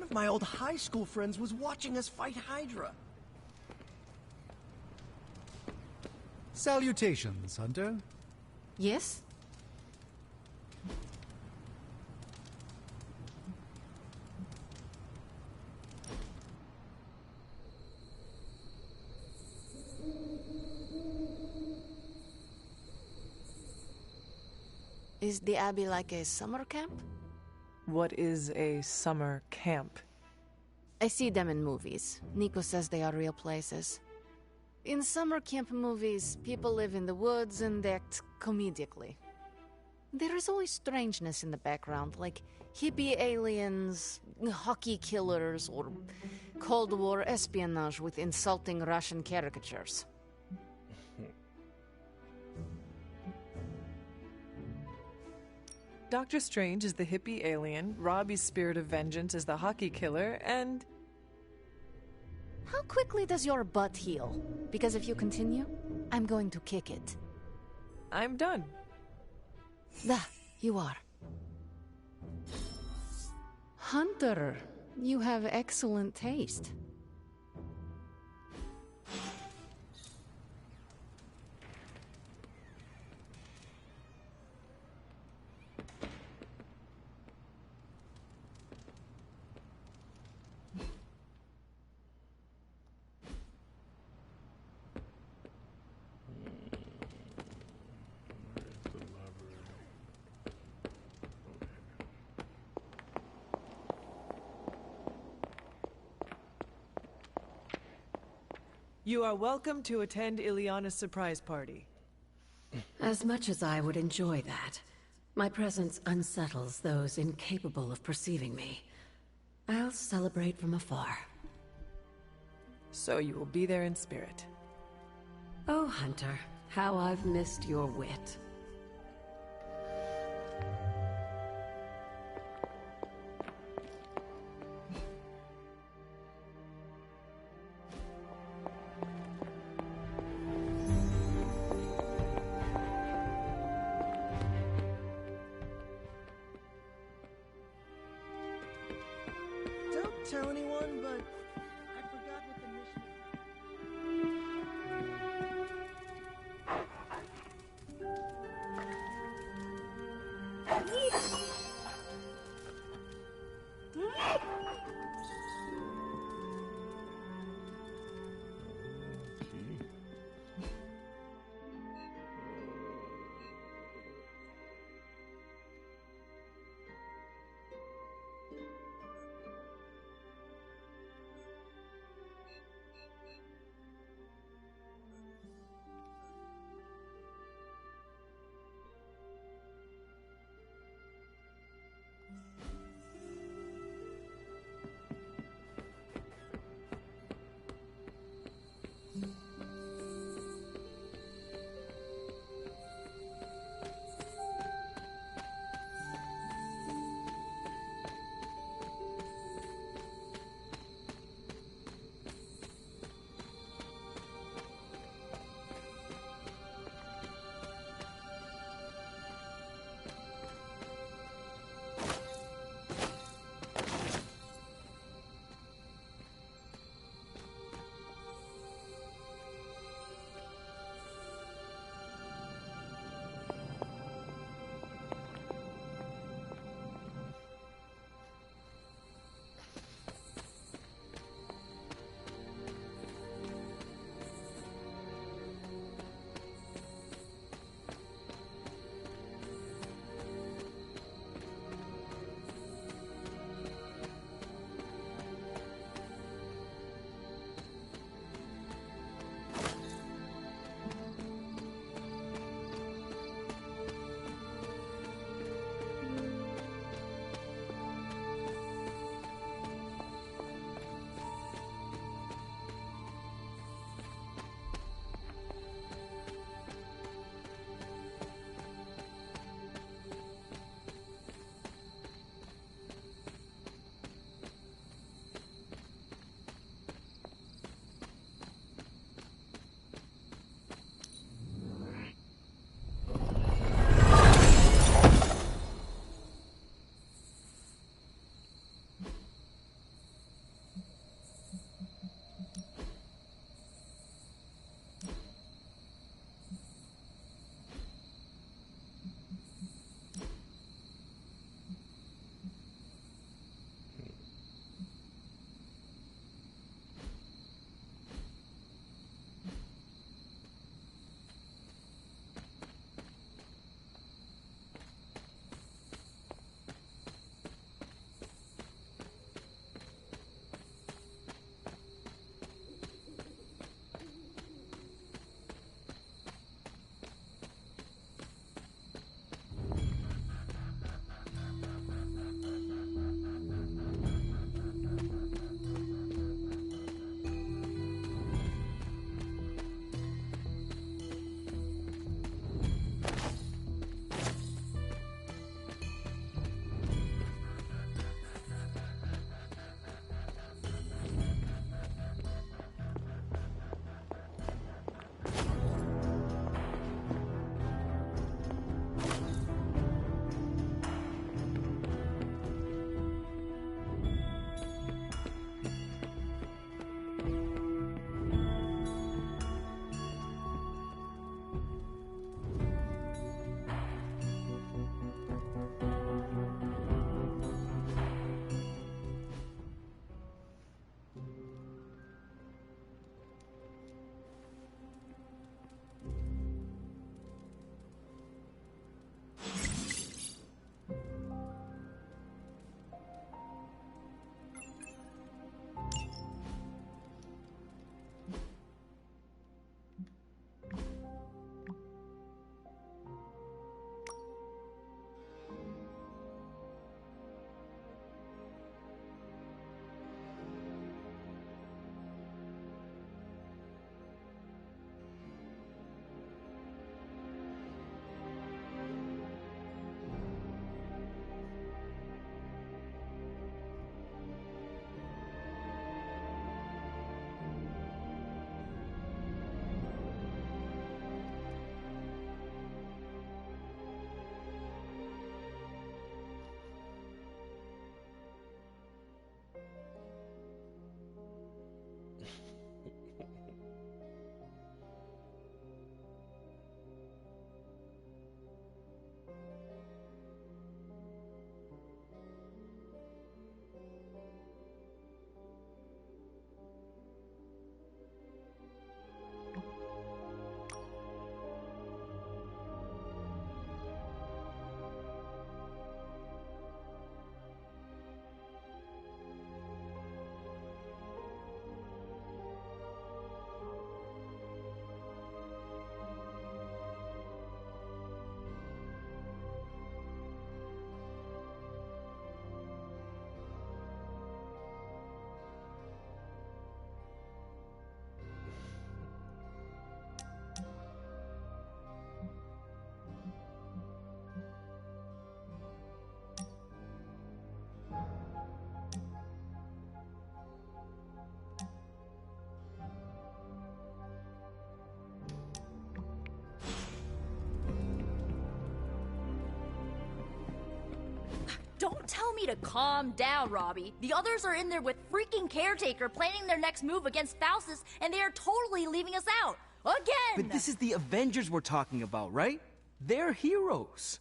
of my old high school friends was watching us fight Hydra. Salutations, Hunter. Yes? Is the Abbey like a summer camp? What is a summer camp? I see them in movies. Nico says they are real places. In summer camp movies, people live in the woods and act comedically. There is always strangeness in the background, like hippie aliens, hockey killers, or Cold War espionage with insulting Russian caricatures. Doctor Strange is the hippie alien, Robbie's spirit of vengeance is the hockey killer, and... How quickly does your butt heal? Because if you continue, I'm going to kick it. I'm done. You are. Hunter, you have excellent taste. You are welcome to attend Ileana's surprise party. As much as I would enjoy that, my presence unsettles those incapable of perceiving me. I'll celebrate from afar. So you will be there in spirit. Oh, Hunter, how I've missed your wit. Don't tell anyone, but I forgot what the mission is. Don't tell me to calm down, Robbie. The others are in there with freaking Caretaker planning their next move against Faustus, and they are totally leaving us out. Again! But this is the Avengers we're talking about, right? They're heroes.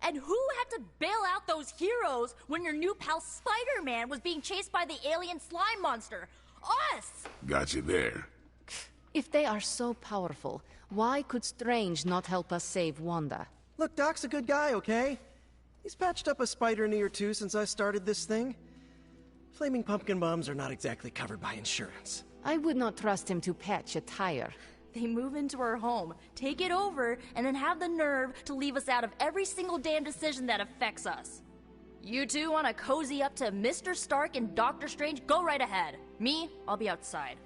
And who had to bail out those heroes when your new pal Spider-Man was being chased by the alien slime monster? Us! Got you there. If they are so powerful, why could Strange not help us save Wanda? Look, Doc's a good guy, okay? He's patched up a spider knee or two since I started this thing. Flaming pumpkin bombs are not exactly covered by insurance. I would not trust him to patch a tire. They move into our home, take it over, and then have the nerve to leave us out of every single damn decision that affects us. You two want to cozy up to Mr. Stark and Doctor Strange? Go right ahead. Me, I'll be outside.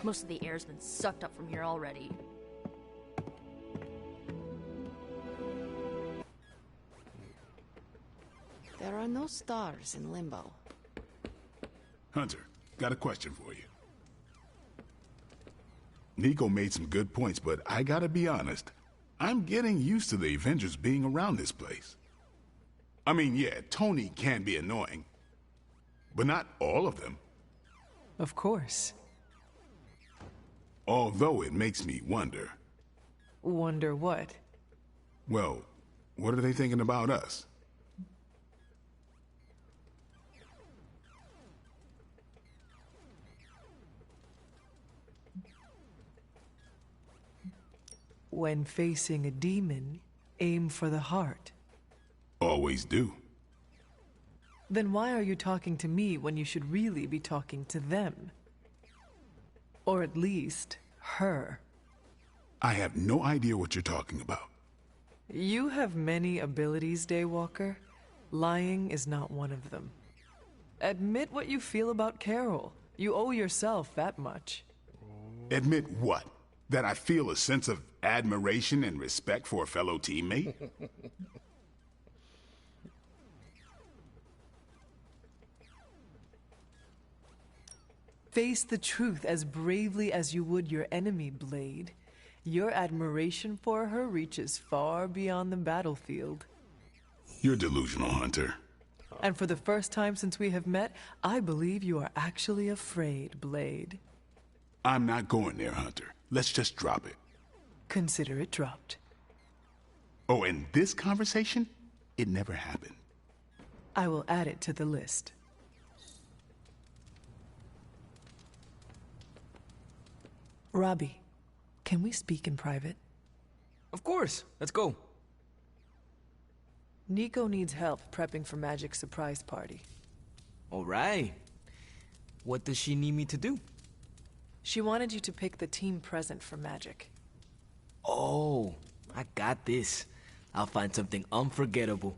Most of the air's been sucked up from here already. There are no stars in Limbo. Hunter, got a question for you. Nico made some good points, but I gotta be honest. I'm getting used to the Avengers being around this place. I mean, yeah, Tony can be annoying, but not all of them. Of course. Although it makes me wonder. Wonder what? Well, what are they thinking about us? When facing a demon, aim for the heart. Always do. Then why are you talking to me when you should really be talking to them? Or at least, her. I have no idea what you're talking about. You have many abilities, Daywalker. Lying is not one of them. Admit what you feel about Carol. You owe yourself that much. Admit what? That I feel a sense of admiration and respect for a fellow teammate? Face the truth as bravely as you would your enemy, Blade. Your admiration for her reaches far beyond the battlefield. You're delusional, Hunter. And for the first time since we have met, I believe you are actually afraid, Blade. I'm not going there, Hunter. Let's just drop it. Consider it dropped. Oh, and this conversation? It never happened. I will add it to the list. Robbie, can we speak in private? Of course. Let's go. Nico needs help prepping for Magic's surprise party. All right. What does she need me to do? She wanted you to pick the team present for Magic. Oh, I got this. I'll find something unforgettable.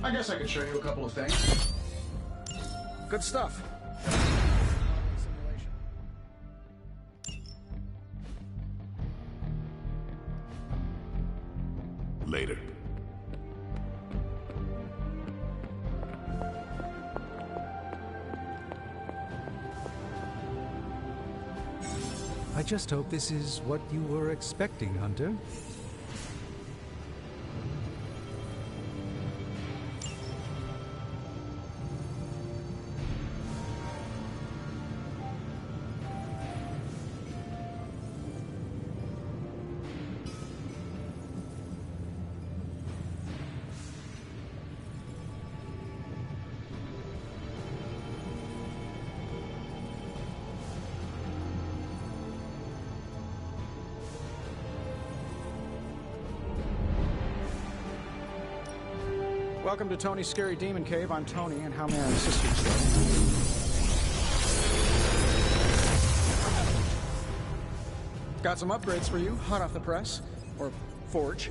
I guess I could show you a couple of things. Good stuff. Later. I just hope this is what you were expecting, Hunter. Welcome to Tony's Scary Demon Cave. I'm Tony, and how may I assist you today? Got some upgrades for you, hot off the press. Or forge.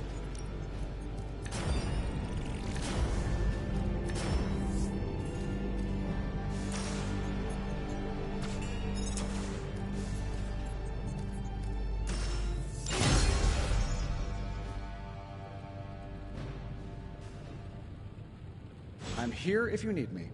I'm here if you need me.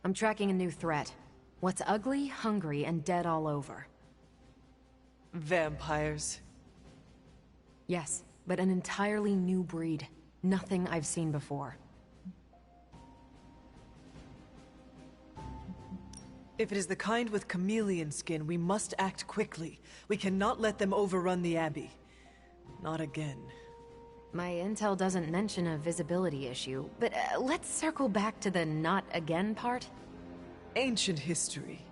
I'm tracking a new threat. What's ugly, hungry, and dead all over. Vampires. Yes, but an entirely new breed. Nothing I've seen before. If it is the kind with chameleon skin, we must act quickly. We cannot let them overrun the Abbey. Not again. My intel doesn't mention a visibility issue, but let's circle back to the not again part. Ancient history.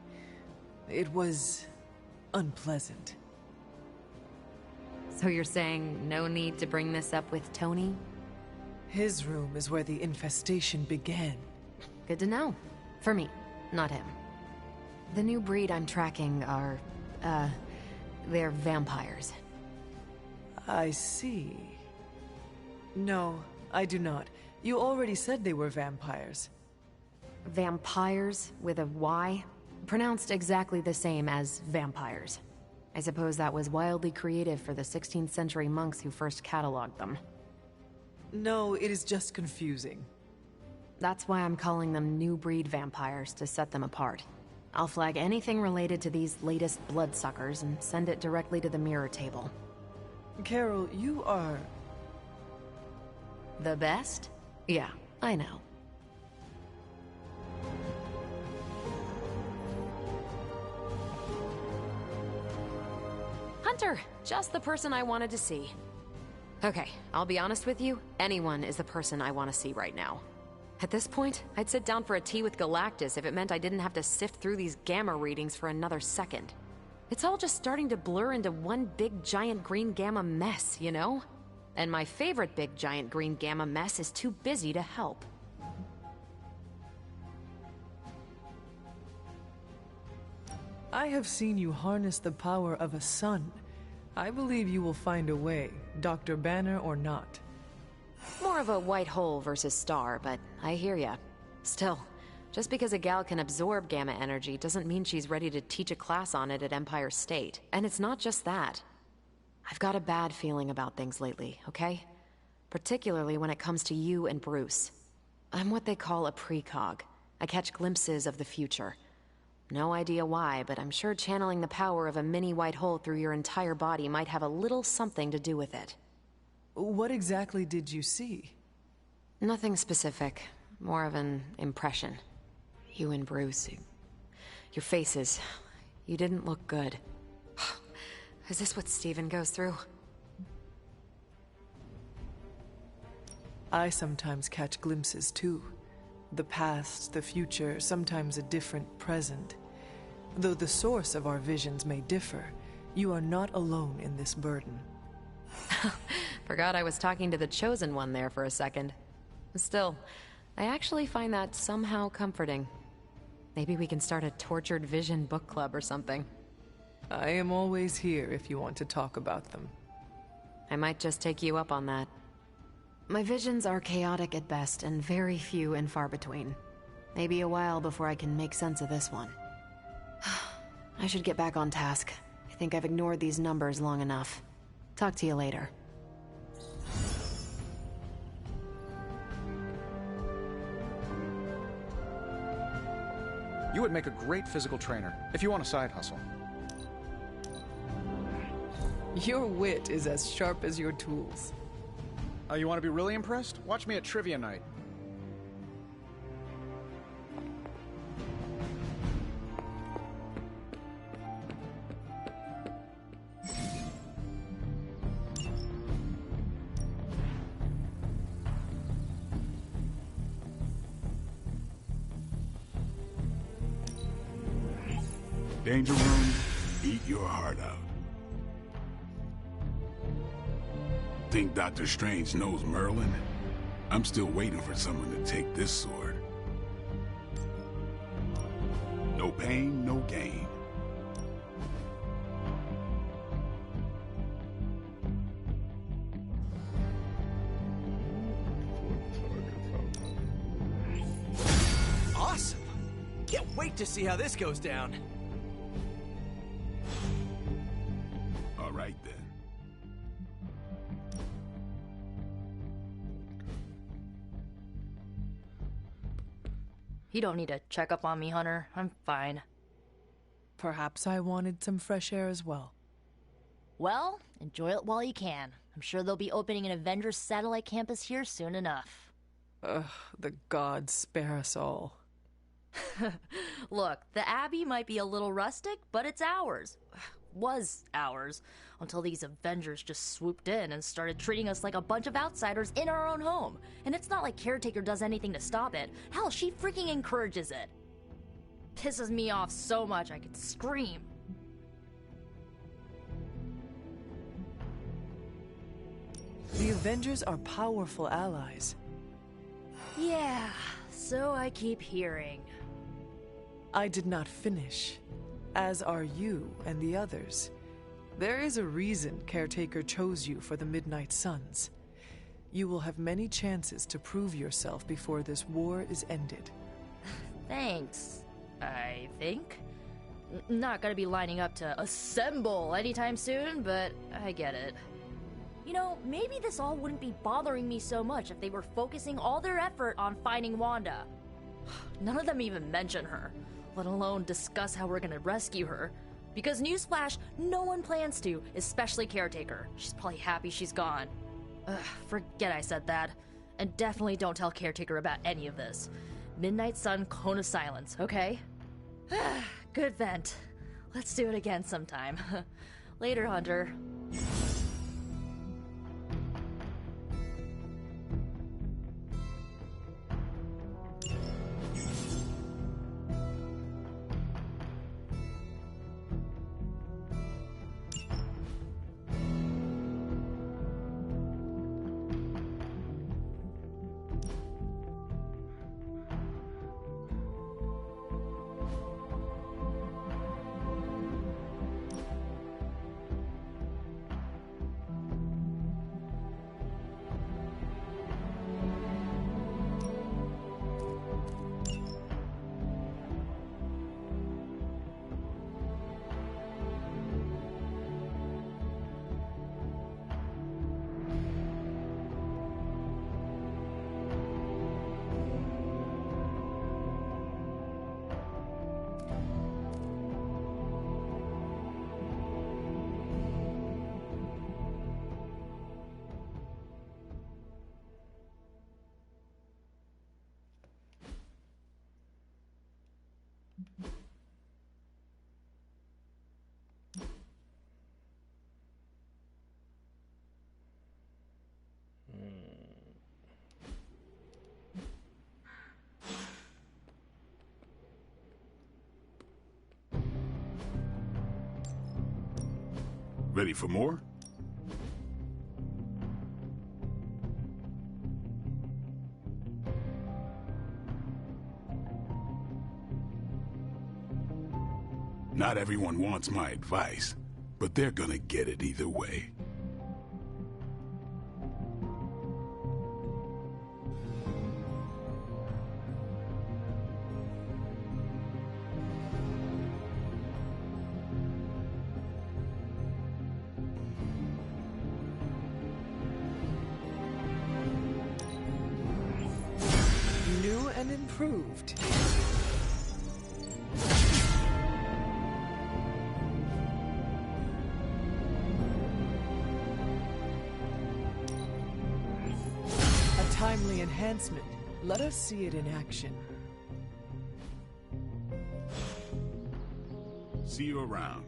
It was unpleasant. So you're saying no need to bring this up with Tony? His room is where the infestation began. Good to know. For me, not him. The new breed I'm tracking are, they're vampires. I see. No, I do not. You already said they were vampires. Vampires with a Y? Pronounced exactly the same as vampires. I suppose that was wildly creative for the 16th century monks who first cataloged them. No, it is just confusing. That's why I'm calling them new breed vampires, to set them apart. I'll flag anything related to these latest bloodsuckers and send it directly to the mirror table. Carol, you are... The best? Yeah, I know. Hunter! Just the person I wanted to see. Okay, I'll be honest with you, anyone is the person I want to see right now. At this point, I'd sit down for a tea with Galactus if it meant I didn't have to sift through these gamma readings for another second. It's all just starting to blur into one big giant green gamma mess, you know? And my favorite big giant green gamma mess is too busy to help. I have seen you harness the power of a sun. I believe you will find a way, Dr. Banner or not. More of a white hole versus star, but I hear ya. Still, just because a gal can absorb gamma energy doesn't mean she's ready to teach a class on it at Empire State. And it's not just that. I've got a bad feeling about things lately, okay? Particularly when it comes to you and Bruce. I'm what they call a precog. I catch glimpses of the future. No idea why, but I'm sure channeling the power of a mini white hole through your entire body might have a little something to do with it. What exactly did you see? Nothing specific. More of an impression. You and Bruce. Your faces. You didn't look good. Is this what Steven goes through? I sometimes catch glimpses too. The past, the future, sometimes a different present. Though the source of our visions may differ, you are not alone in this burden. Forgot I was talking to the Chosen One there for a second. Still, I actually find that somehow comforting. Maybe we can start a tortured vision book club or something. I am always here if you want to talk about them. I might just take you up on that. My visions are chaotic at best and very few and far between. Maybe a while before I can make sense of this one. I should get back on task. I think I've ignored these numbers long enough. Talk to you later. You would make a great physical trainer, if you want a side hustle. Your wit is as sharp as your tools. You want to be really impressed? Watch me at trivia night. Danger Room, eat your heart out. Think Dr. Strange knows Merlin? I'm still waiting for someone to take this sword. No pain, no gain. Awesome! Can't wait to see how this goes down. All right then. You don't need to check up on me, Hunter. I'm fine. Perhaps I wanted some fresh air as well. Well, enjoy it while you can. I'm sure they'll be opening an Avengers satellite campus here soon enough. Ugh, the gods spare us all. Look, the Abbey might be a little rustic, but it's ours. Was ours. Until these Avengers just swooped in and started treating us like a bunch of outsiders in our own home. And it's not like Caretaker does anything to stop it. Hell, she freaking encourages it. Pisses me off so much I could scream. The Avengers are powerful allies. Yeah, so I keep hearing. I did not finish, as are you and the others. There is a reason Caretaker chose you for the Midnight Suns. You will have many chances to prove yourself before this war is ended. Thanks, I think. Not gonna be lining up to assemble anytime soon, but I get it. You know, maybe this all wouldn't be bothering me so much if they were focusing all their effort on finding Wanda. None of them even mention her, let alone discuss how we're gonna rescue her. Because newsflash, no one plans to, especially Caretaker. She's probably happy she's gone. Forget I said that. And definitely don't tell Caretaker about any of this. Midnight Sun, Cone of Silence, okay? Good vent. Let's do it again sometime. Later, Hunter. Ready for more? Not everyone wants my advice, but they're gonna get it either way. New and improved. A timely enhancement. Let us see it in action. See you around.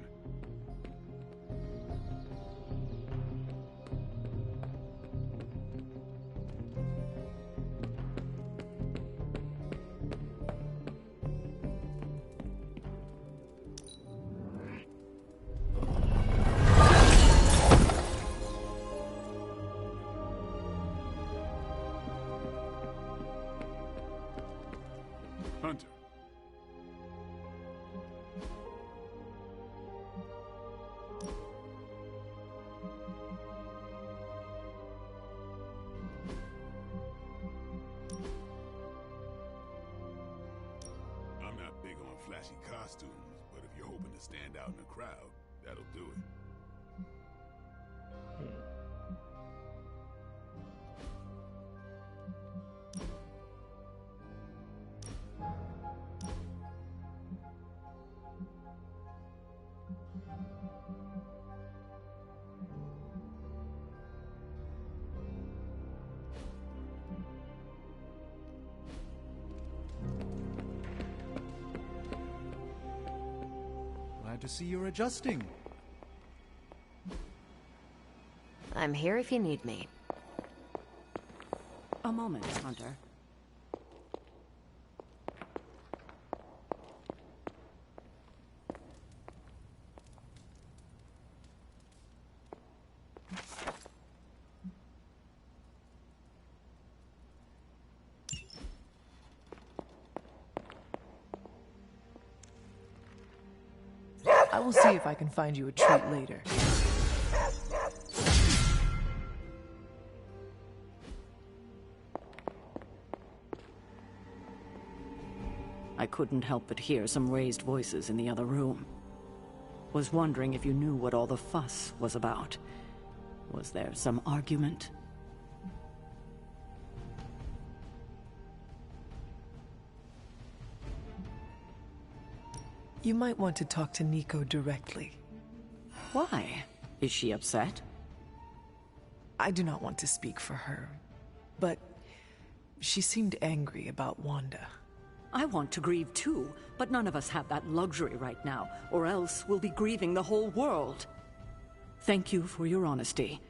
stand out in a crowd. That'll do it. Glad to see you're adjusting. I'm here if you need me. A moment, Hunter. I will see if I can find you a treat later. I couldn't help but hear some raised voices in the other room. Was wondering if you knew what all the fuss was about. Was there some argument? You might want to talk to Nico directly. Why? Is she upset? I do not want to speak for her, but she seemed angry about Wanda. I want to grieve too, but none of us have that luxury right now, or else we'll be grieving the whole world. Thank you for your honesty.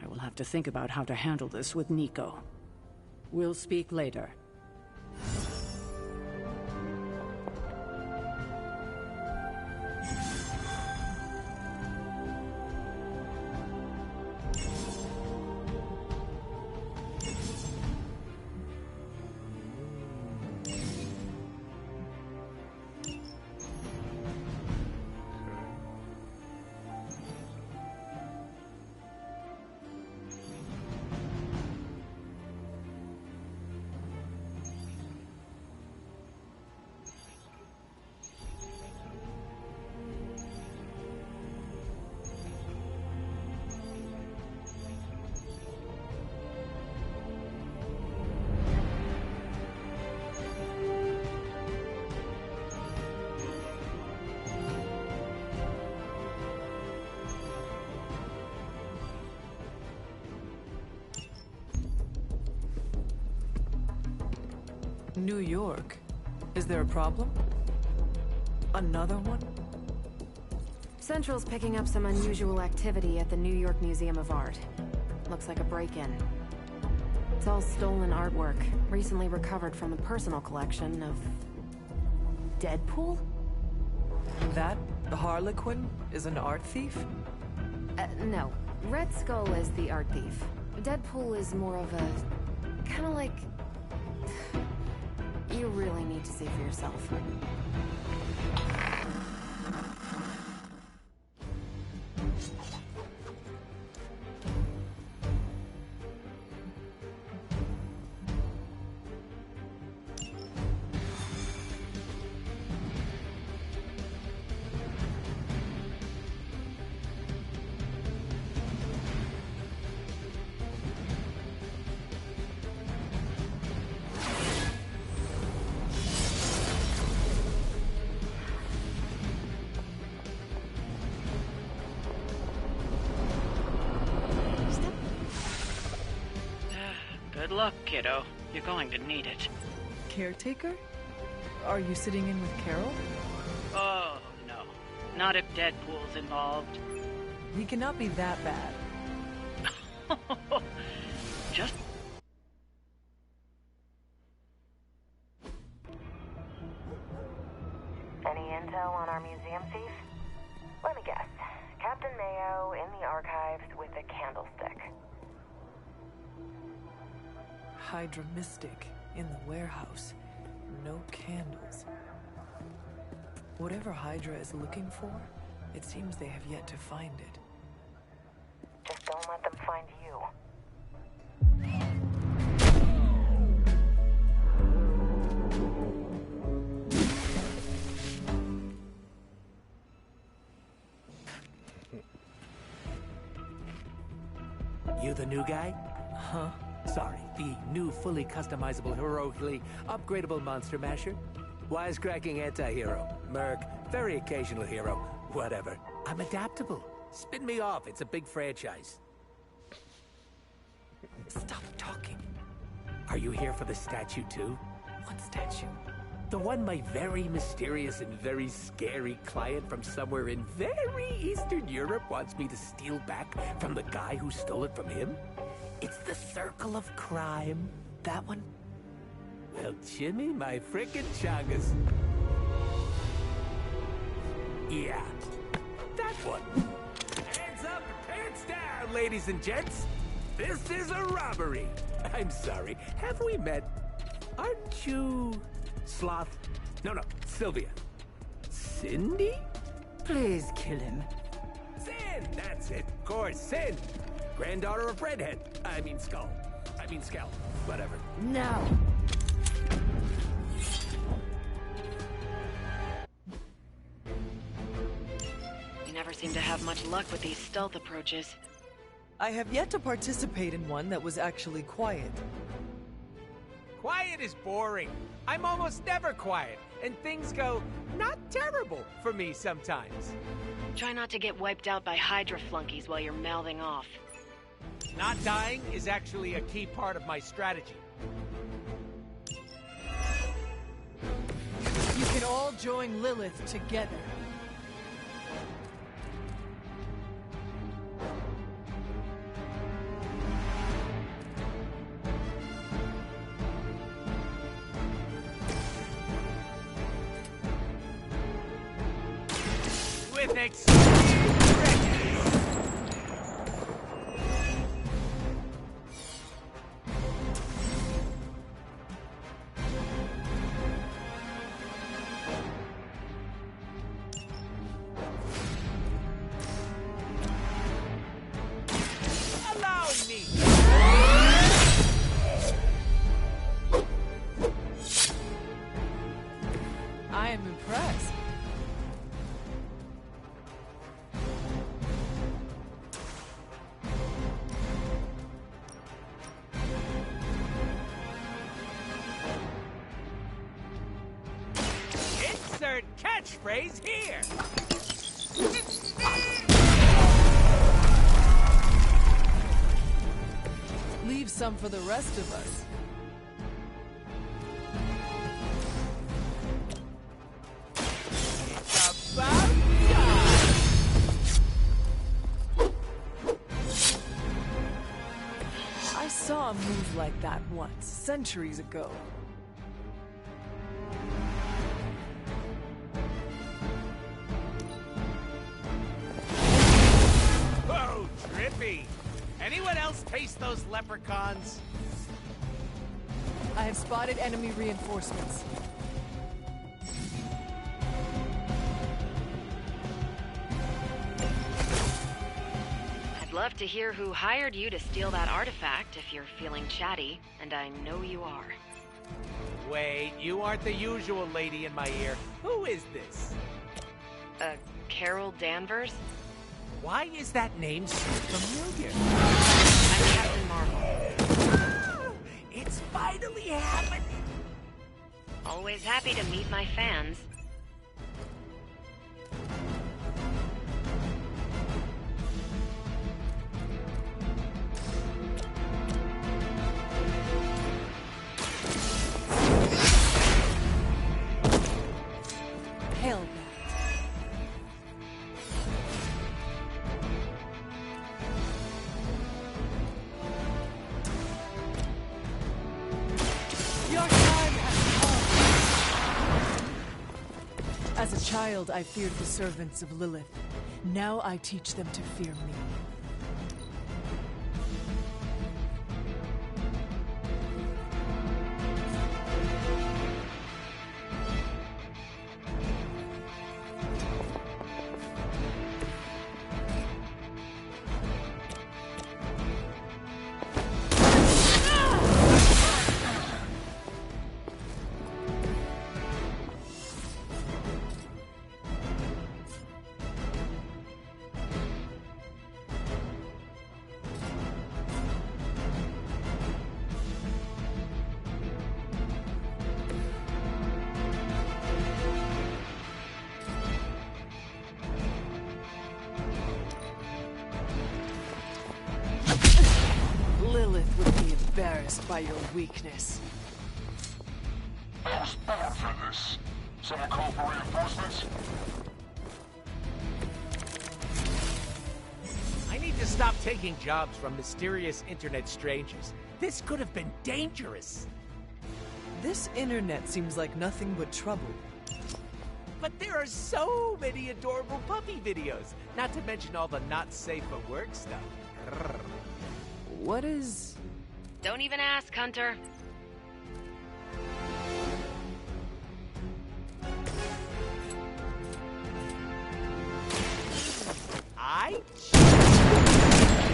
I will have to think about how to handle this with Nico. We'll speak later. New York? Is there a problem? Another one? Central's picking up some unusual activity at the New York Museum of Art. Looks like a break-in. It's all stolen artwork, recently recovered from a personal collection of... Deadpool? That Harlequin is an art thief? No. Red Skull is the art thief. Deadpool is more of a... kinda like... You really need to see for yourself. Good luck, kiddo. You're going to need it. Caretaker? Are you sitting in with Carol? Oh, no. Not if Deadpool's involved. He cannot be that bad. Just... Any intel on our museum thief? Let me guess. Captain Mayo in the archives with a candlestick. Hydra Mystic in the warehouse. No candles. Whatever Hydra is looking for, it seems they have yet to find it. Just don't let them find you. You the new guy? Huh? Sorry, the new fully customizable, heroically upgradable monster masher? Wisecracking anti-hero. Merc. Very occasional hero. Whatever. I'm adaptable. Spin me off. It's a big franchise. Stop talking. Are you here for the statue too? What statue? The one my very mysterious and very scary client from somewhere in very Eastern Europe wants me to steal back from the guy who stole it from him? It's the Circle of Crime. That one? Well, Jimmy, my frickin' chungus. Yeah, that one. Hands up and pants down, ladies and gents. This is a robbery. I'm sorry, have we met? Aren't you... Sloth? No, Sylvia. Cindy? Please kill him. Sin, that's it. Of course, Sin. Granddaughter of Redhead. I mean Skell. Whatever. Now. You never seem to have much luck with these stealth approaches. I have yet to participate in one that was actually quiet. Quiet is boring. I'm almost never quiet, and things go not terrible for me sometimes. Try not to get wiped out by Hydra flunkies while you're mouthing off. Not dying is actually a key part of my strategy. You can all join Lilith together. With extreme readiness. Allow me. I am impressed. Insert catchphrase here. Leave some for the rest of us. It's about time. I saw a move like that once, centuries ago. Whoa, trippy. Anyone else taste those leprechauns? I have spotted enemy reinforcements. I'd love to hear who hired you to steal that artifact if you're feeling chatty, and I know you are. Wait, you aren't the usual lady in my ear. Who is this? Carol Danvers? Why is that name so familiar? I'm Captain Marvel. It's finally happening! Always happy to meet my fans. Hell that. Your time has come. As a child, I feared the servants of Lilith. Now I teach them to fear me. Lilith would be embarrassed by your weakness. I was born for this. Someone call for reinforcements? I need to stop taking jobs from mysterious internet strangers. This could have been dangerous. This internet seems like nothing but trouble. But there are so many adorable puppy videos, not to mention all the not safe for work stuff. Grrr. What is... Don't even ask, Hunter.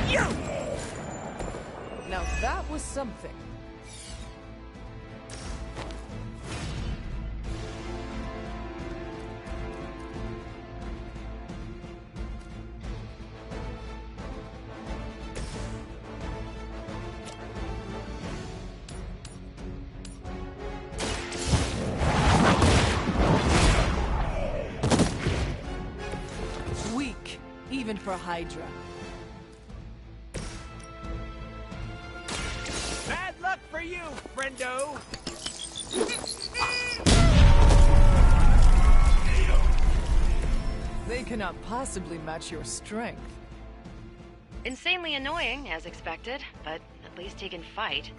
You! Now that was something. Weak, even for Hydra. Bad luck for you, friendo! They cannot possibly match your strength. Insanely annoying, as expected, but at least he can fight.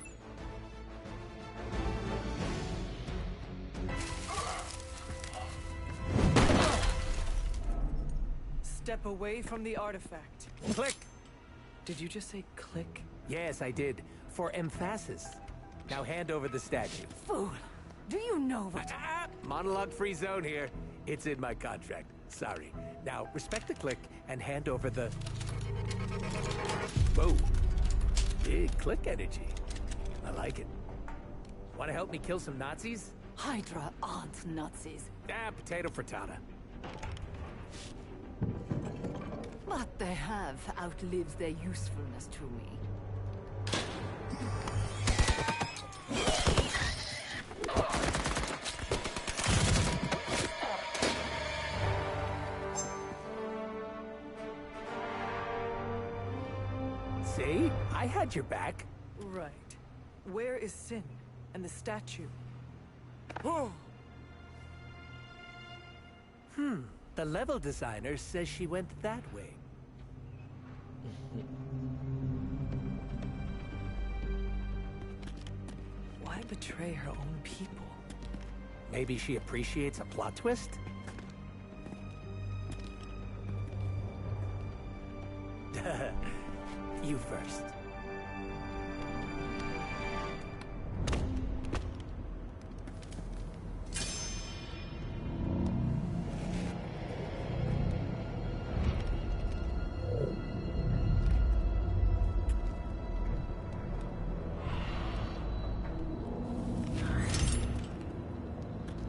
Step away from the artifact. Click! Did you just say click? Yes, I did. For emphasis. Now hand over the statue. Fool! Do you know what... Monologue-free zone here. It's in my contract. Sorry. Now, respect the click and hand over the... Whoa. Big click energy. I like it. Want to help me kill some Nazis? Hydra aren't Nazis. Potato frittata. What they have outlives their usefulness to me. See? I had your back. Right. Where is Sin and the statue? Oh! The level designer says she went that way. Why betray her own people? Maybe she appreciates a plot twist? You first.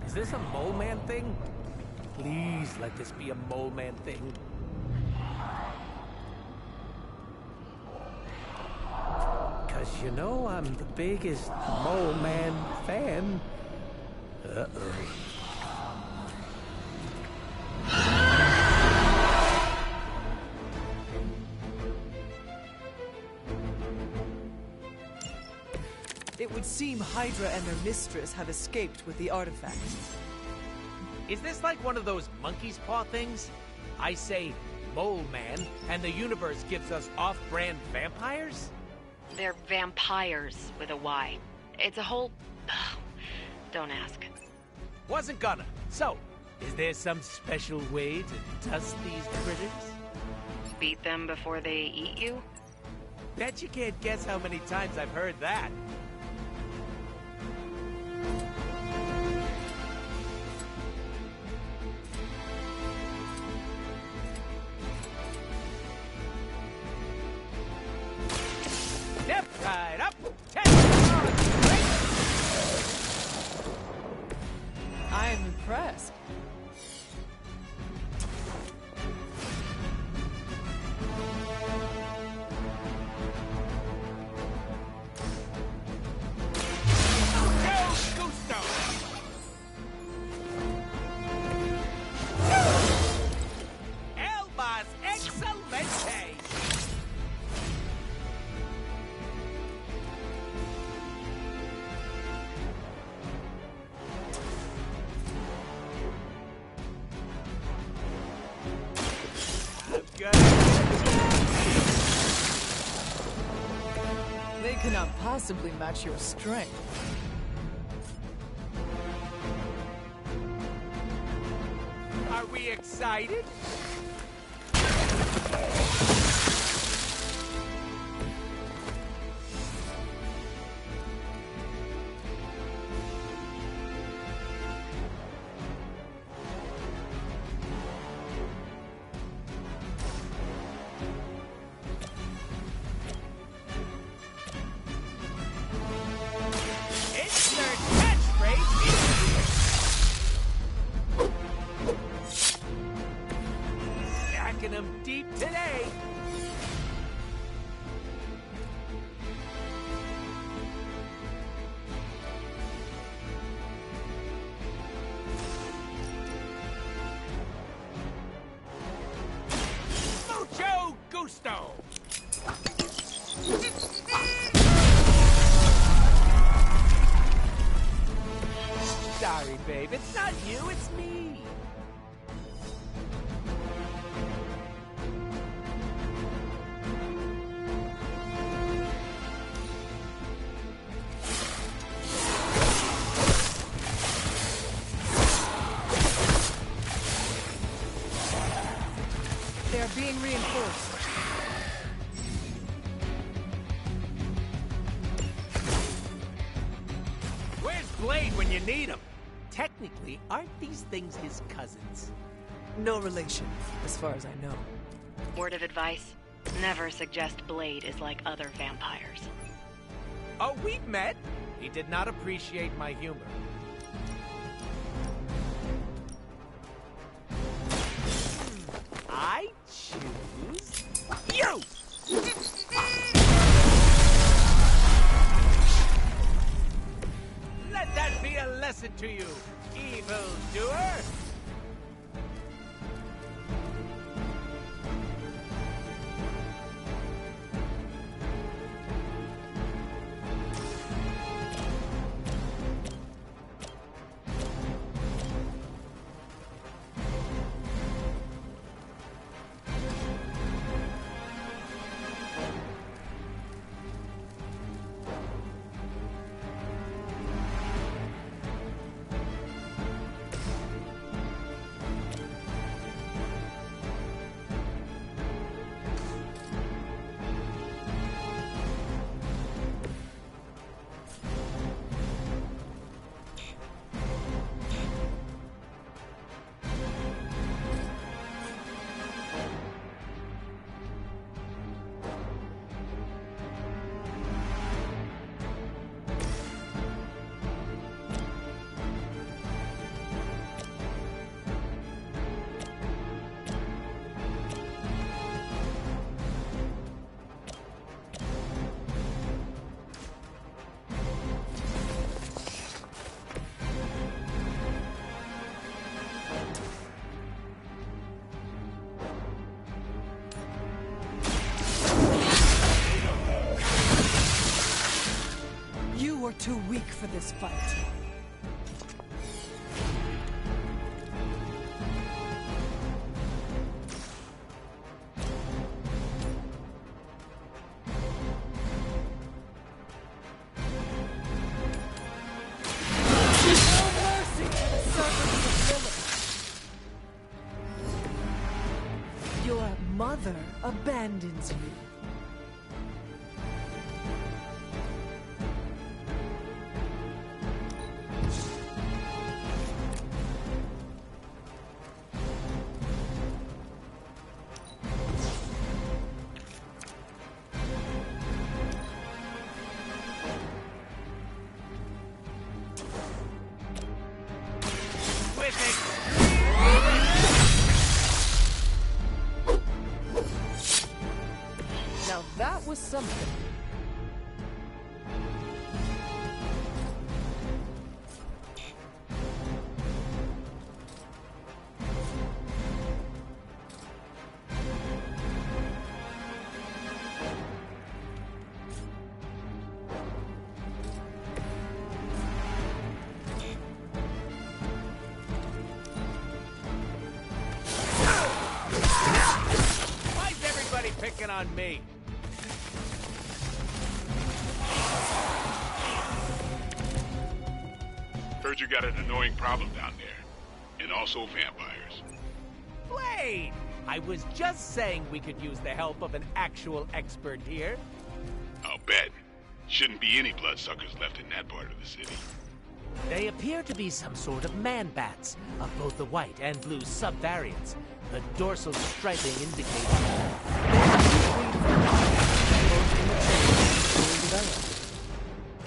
Is this a mole man thing? Please let this be a mole man thing. Cause you know I'm the biggest mole man fan. Uh-oh. It would seem Hydra and their mistress have escaped with the artifact. Is this like one of those monkey's paw things? I say mole man, and the universe gives us off-brand vampires? They're vampires with a Y. It's a whole... Don't ask. Wasn't gonna. So, is there some special way to dust these critters? Beat them before they eat you? Bet you can't guess how many times I've heard that. Step right up, I am impressed. Gusto! cannot possibly match your strength. Are we excited? Deep today. Mucho gusto. Sorry, babe. It's not you, it's me. They are being reinforced. Where's Blade when you need him? Technically, aren't these things his cousins? No relation, as far as I know. Word of advice, never suggest Blade is like other vampires. Oh, we've met. He did not appreciate my humor. I choose you! Let that be a lesson to you, evildoer! You are too weak for this fight. Your mother abandons you. Now that was something. Why's everybody picking on me? Heard you got an annoying problem down there. And also vampires. Blade! I was just saying we could use the help of an actual expert here. I'll bet. Shouldn't be any bloodsuckers left in that part of the city. They appear to be some sort of man-bats, of both the white and blue subvariants. The dorsal striping indicates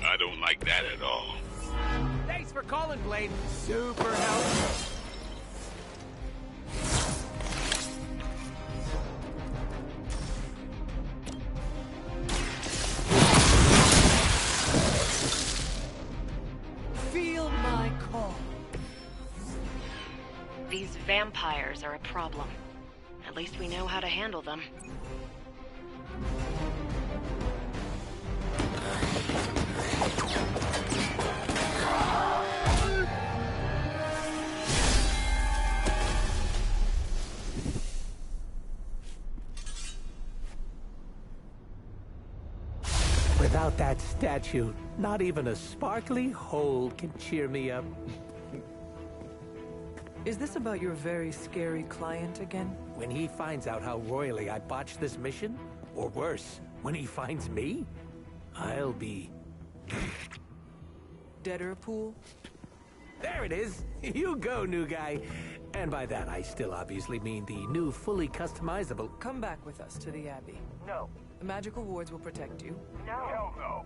I don't like that at all. Thanks for calling, Blade. Super helpful. Feel my call. These vampires are a problem. At least we know how to handle them. Without that statue, not even a sparkly hole can cheer me up. Is this about your very scary client again? When he finds out how royally I botched this mission, or worse, when he finds me, I'll be... Deadpool? There it is! You go, new guy! And by that, I still obviously mean the new, fully customizable... Come back with us to the Abbey. No. The magical wards will protect you. No. Hell no.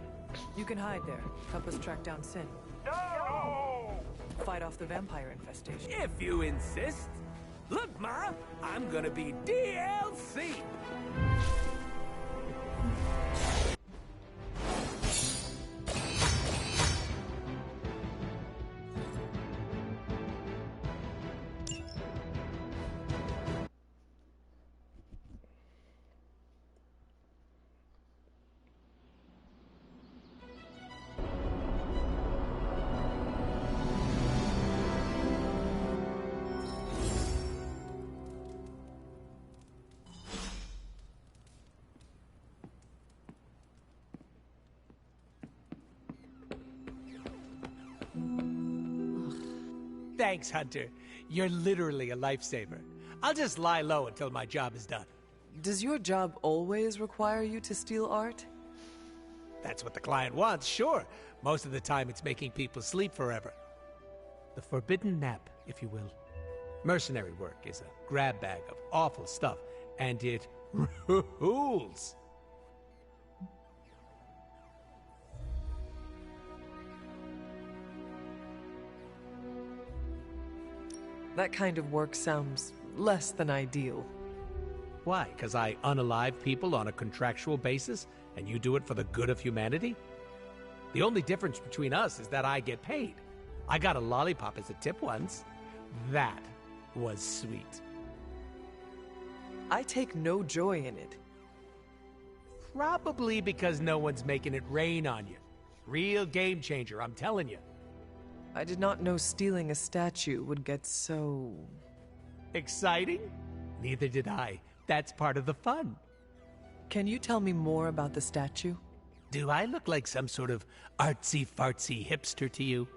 You can hide there. Help us track down Sin. No! Fight off the vampire infestation. If you insist. Look, Ma, I'm gonna be DLC! Thanks, Hunter. You're literally a lifesaver. I'll just lie low until my job is done. Does your job always require you to steal art? That's what the client wants, sure. Most of the time it's making people sleep forever. The forbidden nap, if you will. Mercenary work is a grab bag of awful stuff, and it rules. That kind of work sounds less than ideal. Why? Because I unalive people on a contractual basis, and you do it for the good of humanity? The only difference between us is that I get paid. I got a lollipop as a tip once. That was sweet. I take no joy in it. Probably because no one's making it rain on you. Real game changer, I'm telling you. I did not know stealing a statue would get so... exciting? Neither did I. That's part of the fun. Can you tell me more about the statue? Do I look like some sort of artsy-fartsy hipster to you?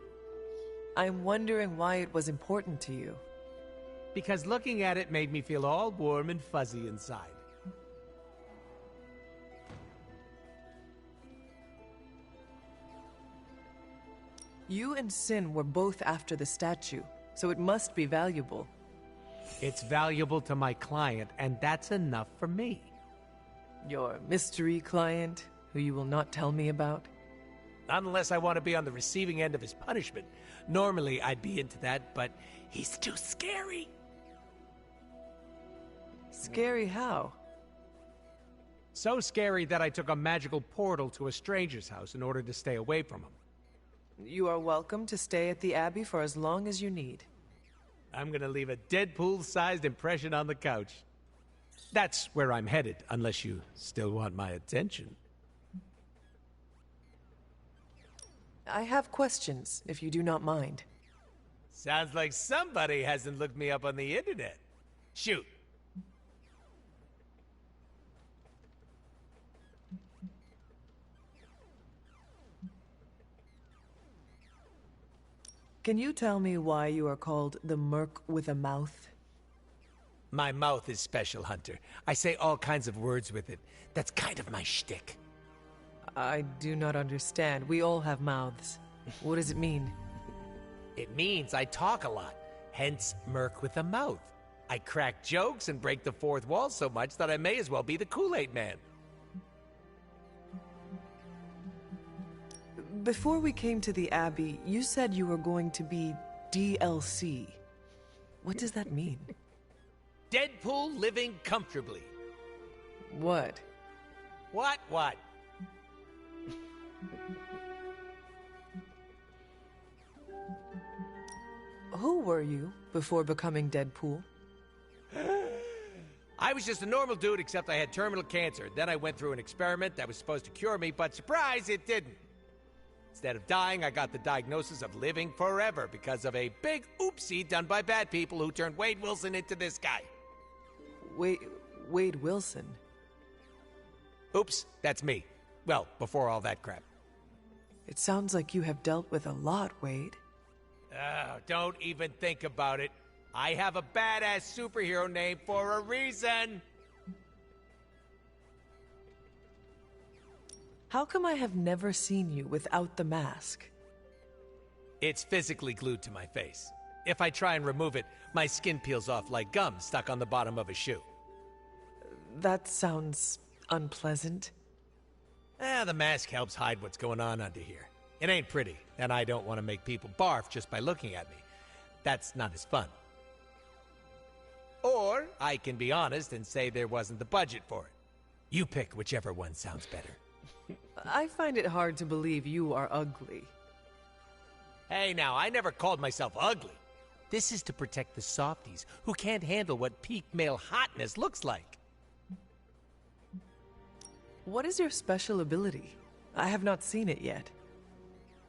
I'm wondering why it was important to you. Because looking at it made me feel all warm and fuzzy inside. You and Sin were both after the statue, so it must be valuable. It's valuable to my client, and that's enough for me. Your mystery client, who you will not tell me about? Not unless I want to be on the receiving end of his punishment. Normally, I'd be into that, but he's too scary. Scary how? So scary that I took a magical portal to a stranger's house in order to stay away from him. You are welcome to stay at the Abbey for as long as you need. I'm gonna leave a Deadpool-sized impression on the couch. That's where I'm headed, unless you still want my attention. I have questions, if you do not mind. Sounds like somebody hasn't looked me up on the internet. Shoot. Can you tell me why you are called the merc with a mouth? My mouth is special, Hunter. I say all kinds of words with it. That's kind of my shtick. I do not understand. We all have mouths. What does it mean? It means I talk a lot, hence merc with a mouth. I crack jokes and break the fourth wall so much that I may as well be the Kool-Aid Man. Before we came to the Abbey, you said you were going to be DLC. What does that mean? Deadpool living comfortably. What? What? Who were you before becoming Deadpool? I was just a normal dude, except I had terminal cancer. Then I went through an experiment that was supposed to cure me, but surprise, it didn't. Instead of dying, I got the diagnosis of living forever because of a big oopsie done by bad people who turned Wade Wilson into this guy. Wade Wilson? Oops, that's me. Well, before all that crap. It sounds like you have dealt with a lot, Wade. Oh, don't even think about it. I have a badass superhero name for a reason. How come I have never seen you without the mask? It's physically glued to my face. If I try and remove it, my skin peels off like gum stuck on the bottom of a shoe. That sounds unpleasant. The mask helps hide what's going on under here. It ain't pretty, and I don't want to make people barf just by looking at me. That's not as fun. Or I can be honest and say there wasn't the budget for it. You pick whichever one sounds better. I find it hard to believe you are ugly. Hey now, I never called myself ugly. This is to protect the softies who can't handle what peak male hotness looks like. What is your special ability? I have not seen it yet.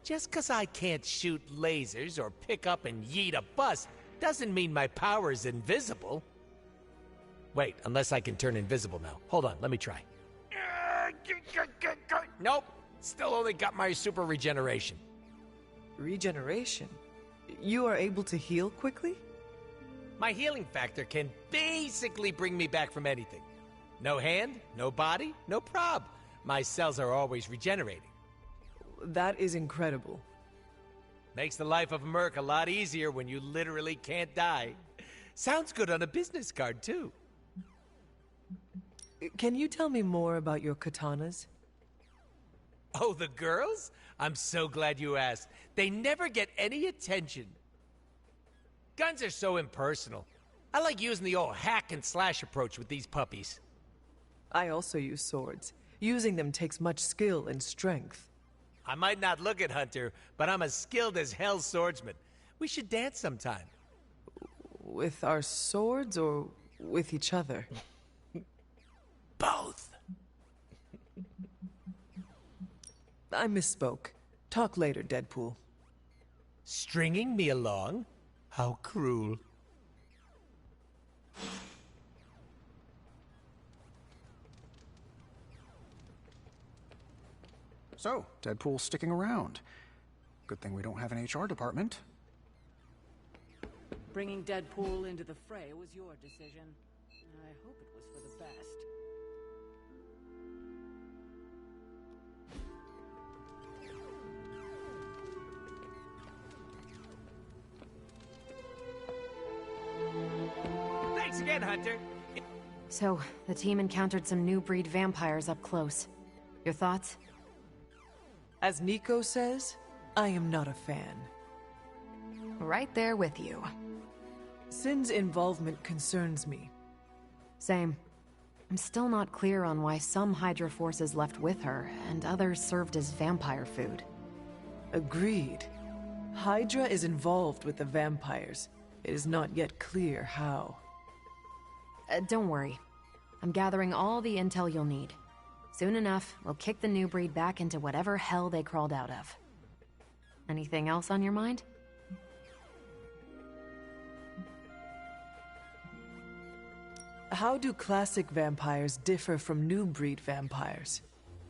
Just 'cause I can't shoot lasers or pick up and yeet a bus doesn't mean my power is invisible. Wait, unless I can turn invisible now. Hold on, let me try. Nope, still only got my super regeneration. Regeneration? You are able to heal quickly? My healing factor can basically bring me back from anything. No hand, no body, no prob. My cells are always regenerating. That is incredible. Makes the life of a merc a lot easier when you literally can't die. Sounds good on a business card, too. Can you tell me more about your katanas? Oh, the girls? I'm so glad you asked. They never get any attention. Guns are so impersonal. I like using the old hack and slash approach with these puppies. I also use swords. Using them takes much skill and strength. I might not look it, Hunter, but I'm as skilled as hell swordsman. We should dance sometime. With our swords or with each other? Both. I misspoke. Talk later, Deadpool. Stringing me along? How cruel. So, Deadpool's sticking around. Good thing we don't have an HR department. Bringing Deadpool into the fray was your decision. I hope it was for the best. Thanks again, Hunter. So, the team encountered some new breed vampires up close. Your thoughts? As Nico says, I am not a fan. Right there with you. SUNS' involvement concerns me. Same. I'm still not clear on why some Hydra forces left with her, and others served as vampire food. Agreed. Hydra is involved with the vampires. It is not yet clear how. Don't worry. I'm gathering all the intel you'll need. Soon enough, we'll kick the new breed back into whatever hell they crawled out of. Anything else on your mind? How do classic vampires differ from new breed vampires?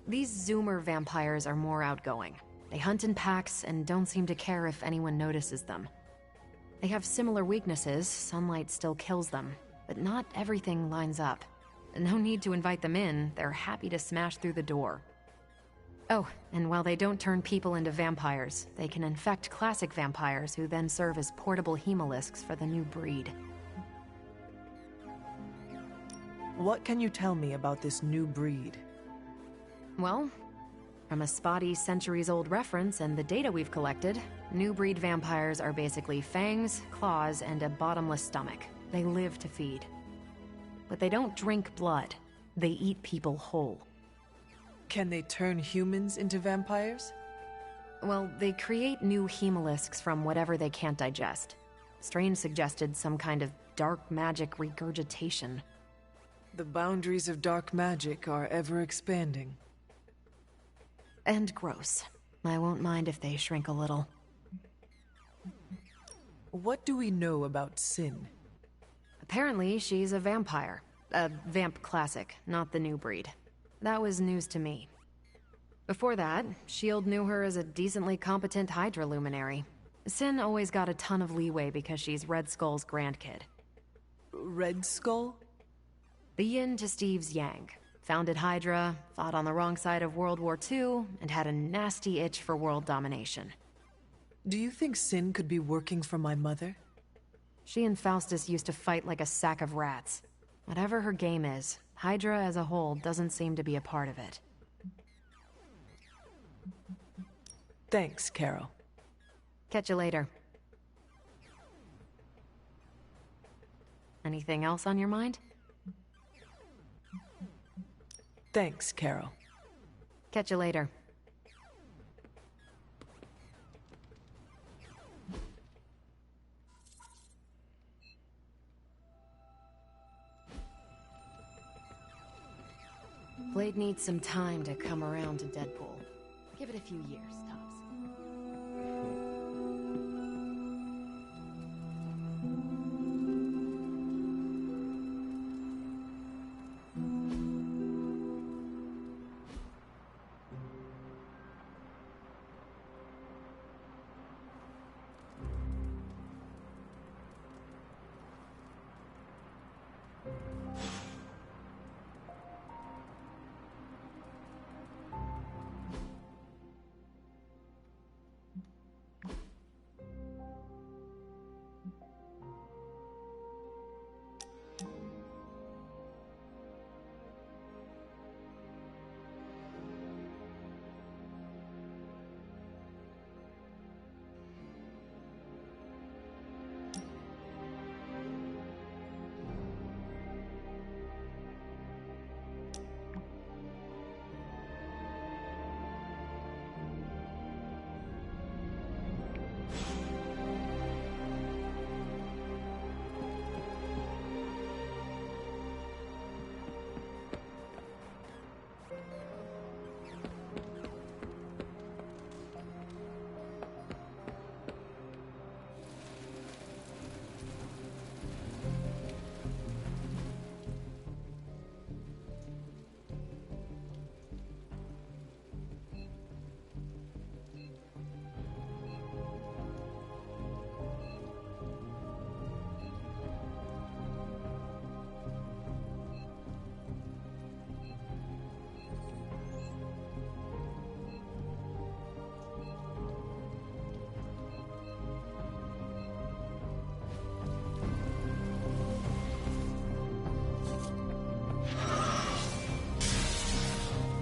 These Zoomer vampires are more outgoing. They hunt in packs and don't seem to care if anyone notices them. They have similar weaknesses, sunlight still kills them, but not everything lines up. No need to invite them in, they're happy to smash through the door. Oh, and while they don't turn people into vampires, they can infect classic vampires who then serve as portable hemolisks for the new breed. What can you tell me about this new breed? Well, from a spotty centuries-old reference and the data we've collected, new breed vampires are basically fangs, claws, and a bottomless stomach. They live to feed. But they don't drink blood. They eat people whole. Can they turn humans into vampires? Well, they create new hemolisks from whatever they can't digest. Strange suggested some kind of dark magic regurgitation. The boundaries of dark magic are ever expanding. And gross. I won't mind if they shrink a little. What do we know about Sin? Apparently, she's a vampire. A vamp classic, not the new breed. That was news to me. Before that, S.H.I.E.L.D. knew her as a decently competent Hydra luminary. Sin always got a ton of leeway because she's Red Skull's grandkid. Red Skull? The yin to Steve's yang. Founded Hydra, fought on the wrong side of World War II, and had a nasty itch for world domination. Do you think Sin could be working for my mother? She and Faustus used to fight like a sack of rats. Whatever her game is, Hydra as a whole doesn't seem to be a part of it. Thanks, Carol. Catch you later. Anything else on your mind? Thanks, Carol. Catch you later. Blade needs some time to come around to Deadpool. Give it a few years, tops.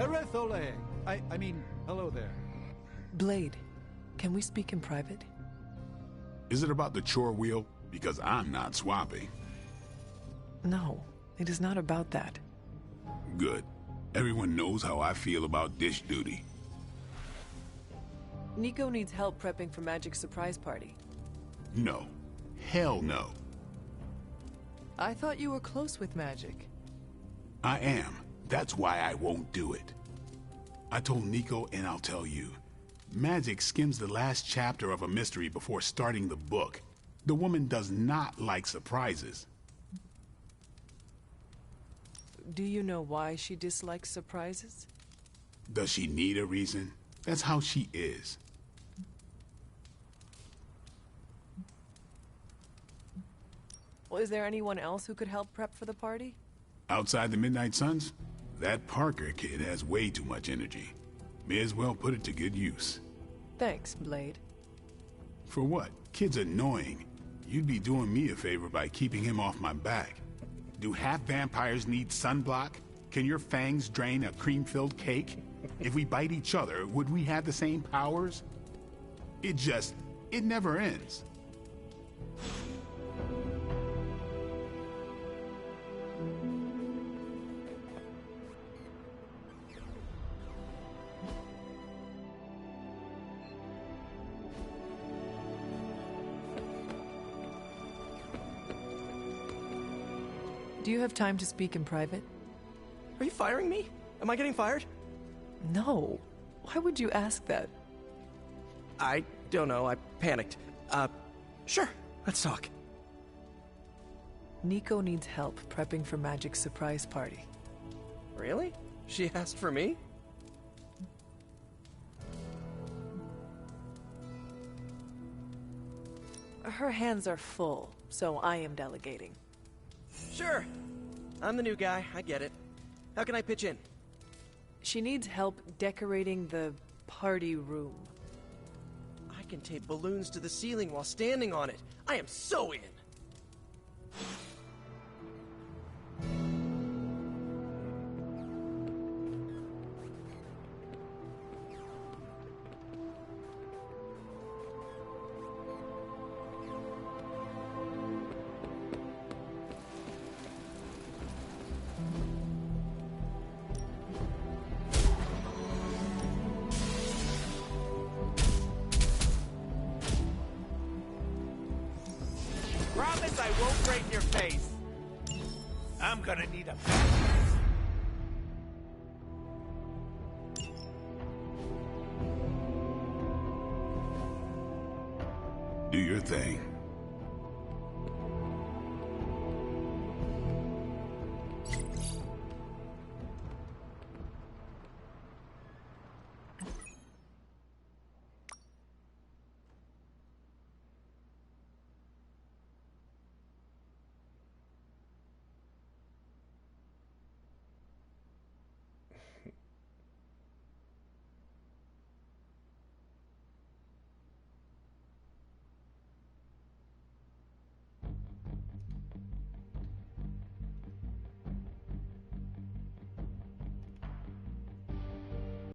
Erethole! I mean, hello there. Blade, can we speak in private? Is it about the chore wheel? Because I'm not swapping. No, it is not about that. Good. Everyone knows how I feel about dish duty. Nico needs help prepping for Magic's surprise party. No. Hell no. I thought you were close with Magic. I am. That's why I won't do it. I told Nico, and I'll tell you. Magic skims the last chapter of a mystery before starting the book. The woman does not like surprises. Do you know why she dislikes surprises? Does she need a reason? That's how she is. Well, is there anyone else who could help prep for the party? Outside the Midnight Suns, that Parker kid has way too much energy. May as well put it to good use. Thanks, Blade. For what? Kid's annoying. You'd be doing me a favor by keeping him off my back. Do half vampires need sunblock? Can your fangs drain a cream-filled cake? If we bite each other, would we have the same powers? It never ends. Do you have time to speak in private? Are you firing me? Am I getting fired? No. Why would you ask that? I don't know. I panicked. Sure. Let's talk. Nico needs help prepping for Magic's surprise party. Really? She asked for me? Her hands are full, so I am delegating. Sure. I'm the new guy. I get it. How can I pitch in? She needs help decorating the party room. I can tape balloons to the ceiling while standing on it. I am so in. Promise I won't break your face. I'm gonna need a... Do your thing.